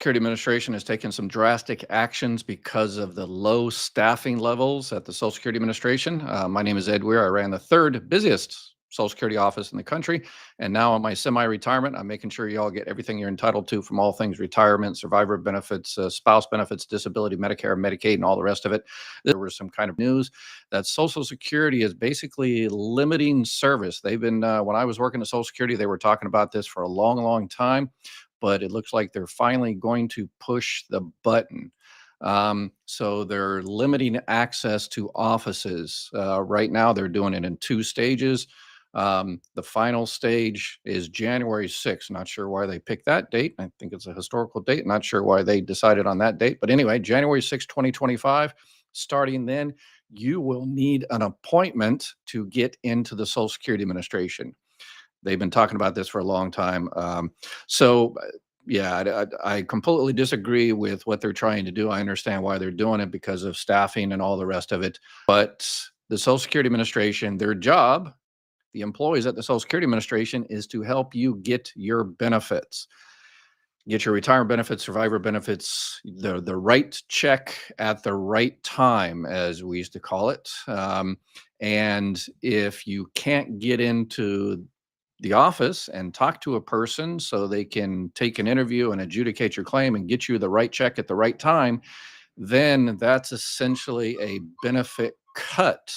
Security Administration has taken some drastic actions because of the low staffing levels at the Social Security Administration. My name is Ed Weir. I ran the third busiest Social Security office in the country. And now on my semi-retirement, I'm making sure you all get everything you're entitled to from all things retirement, survivor benefits, spouse benefits, disability, Medicare, Medicaid, and all the rest of it. There was some kind of news that Social Security is basically limiting service. They've been, when I was working at Social Security, they were talking about this for a long, long time, but it looks like they're finally going to push the button. So they're limiting access to offices. Right now, they're doing it in two stages. The final stage is January 6th. Not sure why they picked that date. I think it's a historical date. Not sure why they decided on that date. But anyway, January 6th, 2025. Starting then, you will need an appointment to get into the Social Security Administration. They've been talking about this for a long time. Yeah, I completely disagree with what they're trying to do. I understand why they're doing it because of staffing and all the rest of it. But the Social Security Administration, their job, the employees at the Social Security Administration, is to help you get your benefits, get your retirement benefits, survivor benefits, the right check at the right time, as we used to call it. And if you can't get into the office and talk to a person so they can take an interview and adjudicate your claim and get you the right check at the right time, then that's essentially a benefit cut.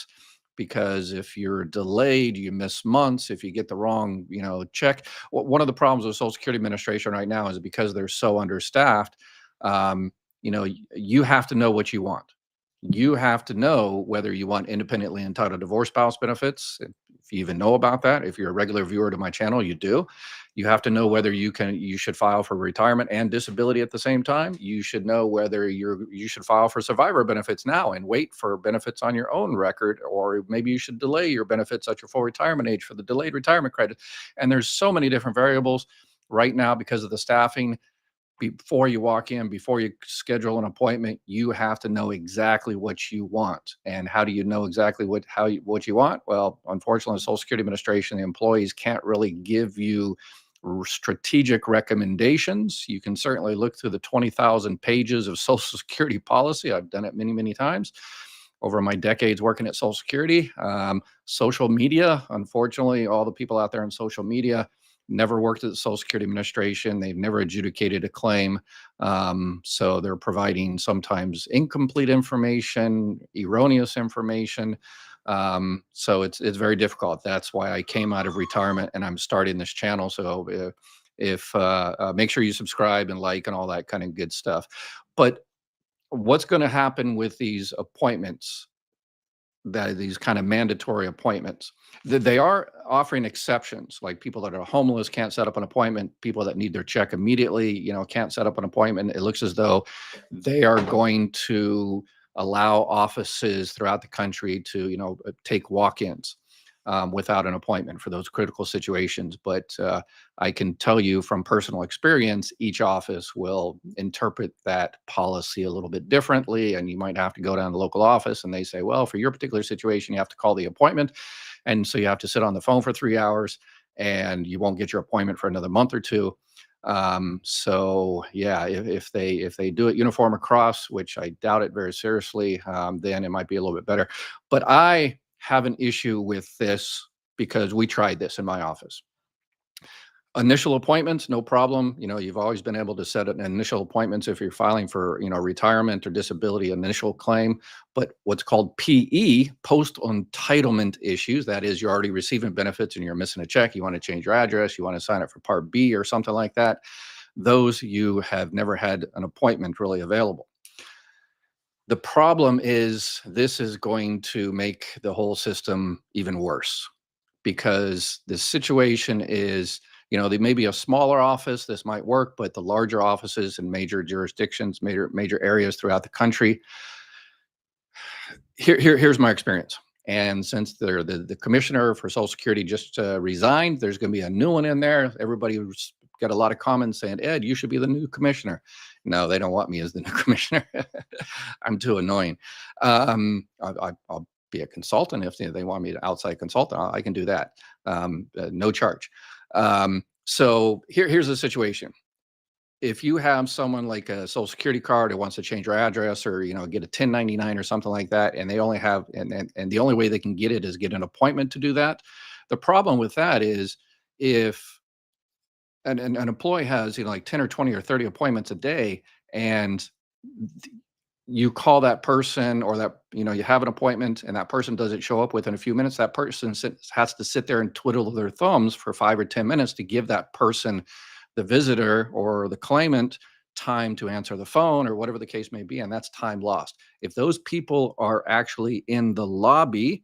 Because if you're delayed, you miss months. If you get the wrong, check. One of the problems with Social Security Administration right now is because they're so understaffed. You have to know what you want. You have to know whether you want independently entitled divorce spouse benefits. If you even know about that, if you're a regular viewer to my channel, you do. You have to know whether you should file for retirement and disability at the same time. You should know whether you should file for survivor benefits now and wait for benefits on your own record, or maybe you should delay your benefits at your full retirement age for the delayed retirement credit. And there's so many different variables right now because of the staffing. Before you walk in, before you schedule an appointment, you have to know exactly what you want. And how do you know exactly what you want? Well, unfortunately, the Social Security Administration, the employees can't really give you strategic recommendations. You can certainly look through the 20,000 pages of Social Security policy. I've done it many, many times over my decades working at Social Security. Social media, unfortunately, all the people out there in social media never worked at the Social Security Administration. They've never adjudicated a claim. So they're providing sometimes incomplete information, erroneous information. So it's very difficult. That's why I came out of retirement and I'm starting this channel. So if make sure you subscribe and like and all that kind of good stuff. But what's going to happen with these appointments, these kind of mandatory appointments? They are offering exceptions, like people that are homeless can't set up an appointment, people that need their check immediately, can't set up an appointment. It looks as though they are going to allow offices throughout the country to, take walk-ins without an appointment for those critical situations. But I can tell you from personal experience, each office will interpret that policy a little bit differently. And you might have to go down to the local office and they say, well, for your particular situation, you have to call the appointment. And so you have to sit on the phone for 3 hours and you won't get your appointment for another month or two. So yeah, if they do it uniform across, which I doubt it very seriously, then it might be a little bit better. But I have an issue with this because we tried this in my office. Initial appointments, no problem. You've always been able to set an initial appointments if you're filing for, retirement or disability initial claim. But what's called PE, post entitlement issues, that is, you're already receiving benefits and you're missing a check, you want to change your address, you want to sign up for Part B or something like that, those you have never had an appointment really available. The problem is this is going to make the whole system even worse because the situation is, there may be a smaller office, this might work, but the larger offices in major jurisdictions, major areas throughout the country, here's my experience. And since the commissioner for Social Security just resigned, there's going to be a new one in there. Everybody's got a lot of comments saying, Ed, you should be the new commissioner. No, they don't want me as the new commissioner. I'm too annoying. I'll be a consultant if they want me to outside consultant. I can do that. No charge. So here's the situation. if you have someone like a social security card who wants to change their address or get a 1099 or something like that, and they only have and the only way they can get it is get an appointment to do that. The problem with that is if an employee has like 10 or 20 or 30 appointments a day, and you call that person, or that you have an appointment and that person doesn't show up within a few minutes, that person has to sit there and twiddle their thumbs for 5 or 10 minutes to give that person, the visitor or the claimant, time to answer the phone or whatever the case may be, and that's time lost. If those people are actually in the lobby,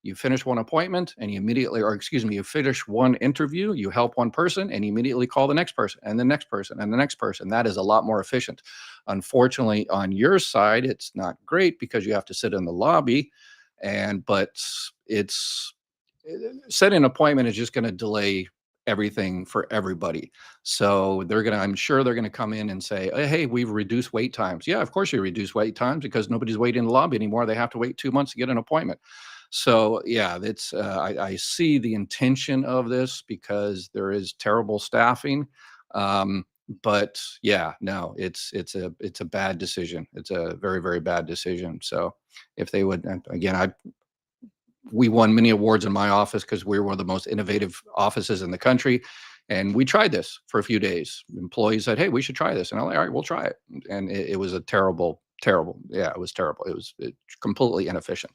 you finish one appointment and you immediately, or excuse me, you finish one interview, you help one person and you immediately call the next person and the next person and the next person. That is a lot more efficient. Unfortunately, on your side, it's not great because you have to sit in the lobby, but it's setting an appointment is just going to delay everything for everybody. So I'm sure they're going to come in and say, hey, we've reduced wait times. Yeah, of course you reduce wait times because nobody's waiting in the lobby anymore. They have to wait 2 months to get an appointment. So yeah, I see the intention of this because there is terrible staffing. Um, but yeah, no, it's a bad decision. It's a very, very bad decision. So if they would, and again, we won many awards in my office because we were one of the most innovative offices in the country. And we tried this for a few days. Employees said, hey, we should try this. And I'm like, all right, we'll try it. And it was a terrible, terrible. Yeah, it was terrible. It was completely inefficient.